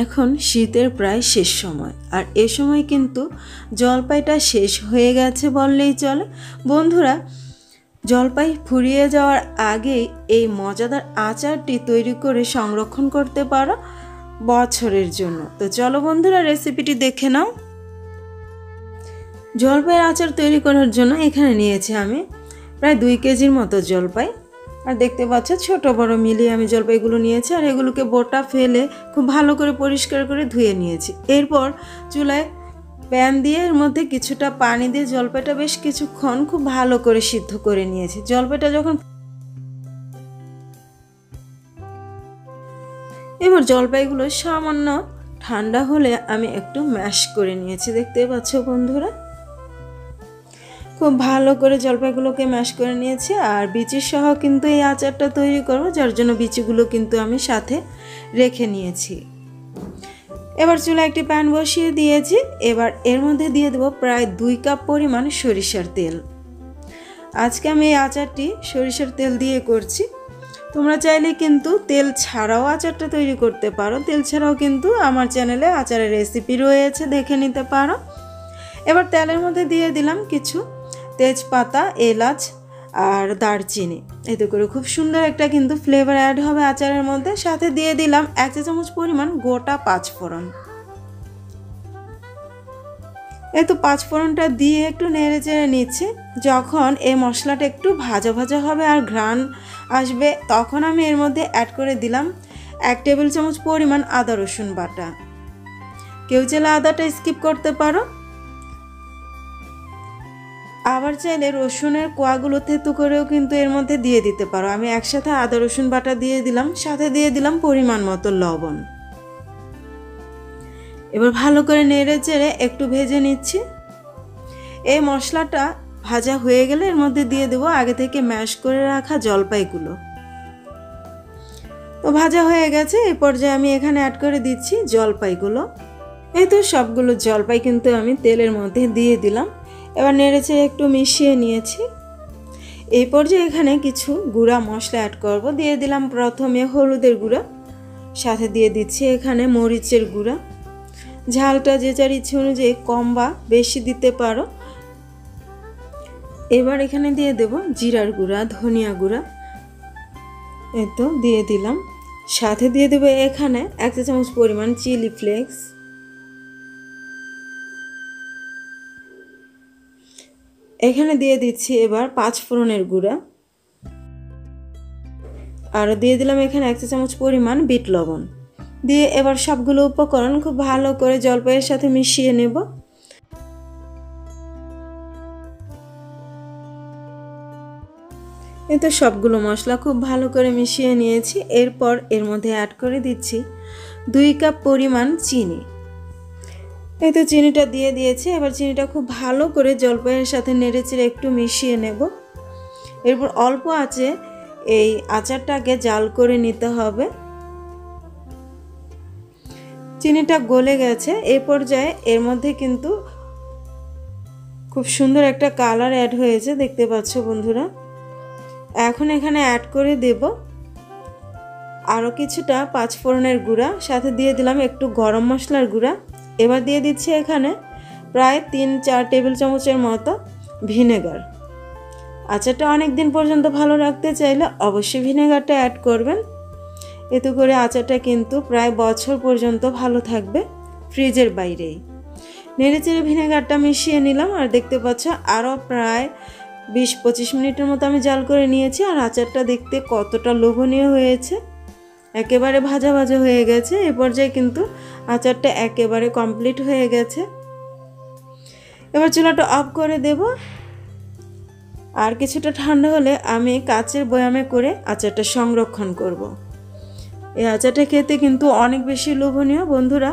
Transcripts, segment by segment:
এখন শীতের প্রায় শেষ সময়, আর এ সময় কিন্তু জলপাইটা শেষ হয়ে গেছে বললেই চলে। বন্ধুরা, জলপাই ফুরিয়ে যাওয়ার আগেই এই মজাদার আচারটি তৈরি করে সংরক্ষণ করতে পারো বছরের জন্য। তো চলো বন্ধুরা, রেসিপিটি দেখে নাও। জলপাইয়ের আচার তৈরি করার জন্য এখানে নিয়েছি আমি প্রায় 2 কেজির মতো জলপাই। আর দেখতে পাচ্ছ ছোট বড় মিলিয়ে আমি জলপাইগুলো নিয়েছি, আর এগুলোকে বোটা ফেলে খুব ভালো করে পরিষ্কার করে ধুয়ে নিয়েছি। এরপর চুলায় প্যান দিয়ে এর মধ্যে কিছুটা পানি দিয়ে জলপাইটা বেশ কিছুক্ষণ খুব ভালো করে সিদ্ধ করে নিয়েছি। জলপাইটা যখন এবার জলপাইগুলো সামান্য ঠান্ডা হলে আমি একটু ম্যাশ করে নিয়েছি। দেখতে পাচ্ছ বন্ধুরা, খুব ভালো করে জলপাইগুলোকে ম্যাশ করে নিয়েছি। আর বিচি সহ কিন্তু এই আচারটা তৈরি করব, যার জন্য বিচিগুলো কিন্তু আমি সাথে রেখে নিয়েছি। এবার চুলায় একটি প্যান বসিয়ে দিয়েছি। এবার এর মধ্যে দিয়ে দেব প্রায় 2 কাপ পরিমাণ সরিষার তেল। আজকে আমি এই আচারটি সরিষার তেল দিয়ে করছি। তোমরা চাইলে কিন্তু তেল ছাড়াও আচারটা তৈরি করতে পারো। তেল ছাড়াও কিন্তু আমার চ্যানেলে আচারের রেসিপি রয়েছে, দেখে নিতে পারো। এবার তেলের মধ্যে দিয়ে দিলাম কিছু তেজপাতা, এলাচ আর দারচিনি। এতে করে খুব সুন্দর একটা কিন্তু ফ্লেভার অ্যাড হবে আচারের মধ্যে। সাথে দিয়ে দিলাম 1 চা চামচ পরিমাণ গোটা 5 ফোড়ন। এই তো 5 ফোড়নটা দিয়ে একটু নেড়ে চেড়ে নিচ্ছি। যখন এই মশলাটা একটু ভাজা ভাজা হবে আর ঘ্রাণ আসবে, তখন আমি এর মধ্যে অ্যাড করে দিলাম 1 টেবিল চামচ পরিমাণ আদা রসুন বাটা। কেউ চাইলে আদাটা স্কিপ করতে পারো, আবার চাইলে রসুনের কোয়াগুলো থেতু করেও কিন্তু এর মধ্যে দিয়ে দিতে পারো। আমি একসাথে আদা রসুন বাটা দিয়ে দিলাম, সাথে দিয়ে দিলাম পরিমাণ মতো লবণ। এবার ভালো করে নেড়ে চেড়ে একটু ভেজে নিচ্ছি। এই মশলাটা ভাজা হয়ে গেলে এর মধ্যে দিয়ে দেবো আগে থেকে ম্যাশ করে রাখা জলপাইগুলো। তো ভাজা হয়ে গেছে, এই পর্যায়ে আমি এখানে অ্যাড করে দিচ্ছি জলপাইগুলো। এই তো সবগুলো জলপাই কিন্তু আমি তেলের মধ্যে দিয়ে দিলাম। এবার নেড়েচেড়ে একটু মিশিয়ে নিয়েছি। এই পর্যায়ে এখানে কিছু গুঁড়া মশলা অ্যাড করব। দিয়ে দিলাম প্রথমে হলুদের গুঁড়া, সাথে দিয়ে দিচ্ছি এখানে মরিচের গুঁড়া। ঝালটা যে যার ইচ্ছে অনুযায়ী কম বা বেশি দিতে পারো। এবার এখানে দিয়ে দেব জিরার গুঁড়া, ধনিয়া গুঁড়া, এই তো দিয়ে দিলাম। সাথে দিয়ে দেবো এখানে 1 চা চামচ পরিমাণ চিলি ফ্লেক্স। এখানে দিয়ে দিচ্ছি এবার 5 ফোড়নের গুঁড়া, আর দিয়ে দিলাম এখানে 1 চা চামচ পরিমাণ বিট লবণ। দিয়ে এবার সবগুলো উপকরণ খুব ভালো করে জলপাইয়ের সাথে মিশিয়ে নেব। এই তো সবগুলো মশলা খুব ভালো করে মিশিয়ে নিয়েছি। এরপর এর মধ্যে অ্যাড করে দিচ্ছি 2 কাপ পরিমাণ চিনি। এই তো চিনিটা দিয়ে দিয়েছি। এবার চিনিটা খুব ভালো করে জলপাইয়ের সাথে নেড়েচেড়ে একটু মিশিয়ে নেব। এরপর অল্প আঁচে এই আচারটাকে জাল করে নিতে হবে। চিনিটা গলে গেছে। এই পর্যায়ে এর মধ্যে কিন্তু খুব সুন্দর একটা কালার অ্যাড হয়েছে, দেখতে পাচ্ছ বন্ধুরা। এখন এখানে অ্যাড করে দেব আরও কিছুটা 5 ফোড়নের গুঁড়া, সাথে দিয়ে দিলাম একটু গরম মশলার গুঁড়া। এবার দিয়ে দিচ্ছি এখানে প্রায় 3-4 টেবিল চামচের মতো ভিনেগার। আচারটা অনেক দিন পর্যন্ত ভালো রাখতে চাইলে অবশ্যই ভিনেগারটা অ্যাড করবেন। এতে করে আচারটা কিন্তু প্রায় বছর পর্যন্ত ভালো থাকবে ফ্রিজের বাইরেই। নেড়েচেড়ে ভিনেগারটা মিশিয়ে নিলাম। আর দেখতে পাচ্ছ আরও প্রায় 20-25 মিনিটের মতো আমি জাল করে নিয়েছি। আর আচারটা দেখতে কতটা লোভনীয় হয়েছে, একেবারে ভাজা ভাজা হয়ে গেছে। এ পর্যায়ে কিন্তু আচারটা একেবারে কমপ্লিট হয়ে গেছে। এবার চুলাটা অফ করে দেব। আর কিছুটা ঠান্ডা হলে আমি কাচের বয়ামে করে আচারটা সংরক্ষণ করব। এই আচারটা খেতে কিন্তু অনেক বেশি লোভনীয়। বন্ধুরা,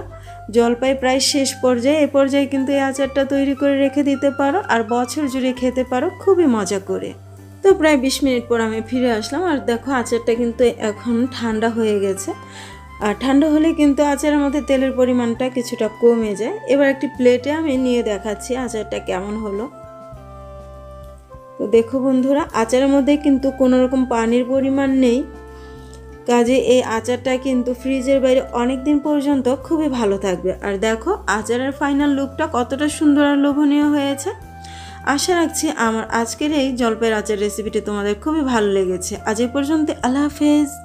জলপাই প্রায় শেষ পর্যায়ে, এ পর্যায়ে কিন্তু এই আচারটা তৈরি করে রেখে দিতে পারো আর বছর জুড়ে খেতে পারো খুবই মজা করে। তো প্রায় 20 মিনিট পর আমি ফিরে আসলাম। আর দেখো আচারটা কিন্তু এখন ঠান্ডা হয়ে গেছে। আর ঠান্ডা হলে কিন্তু আচারের মধ্যে তেলের পরিমাণটা কিছুটা কমে যায়। এবার একটি প্লেটে আমি নিয়ে দেখাচ্ছি আচারটা কেমন হলো। তো দেখো বন্ধুরা, আচারের মধ্যে কিন্তু কোনো রকম পানির পরিমাণ নেই। কাজে এই আচারটা কিন্তু ফ্রিজের বাইরে অনেক দিন পর্যন্ত খুবই ভালো থাকবে। আর দেখো আচারের ফাইনাল লুকটা কতটা সুন্দর আর লোভনীয় হয়েছে। আশা রাখছি আমার আজকের এই জলপাইয়ের আচার রেসিপিটি তোমাদের খুবই ভালো লেগেছে। আজ এই পর্যন্ত, আল্লাহ হাফেজ।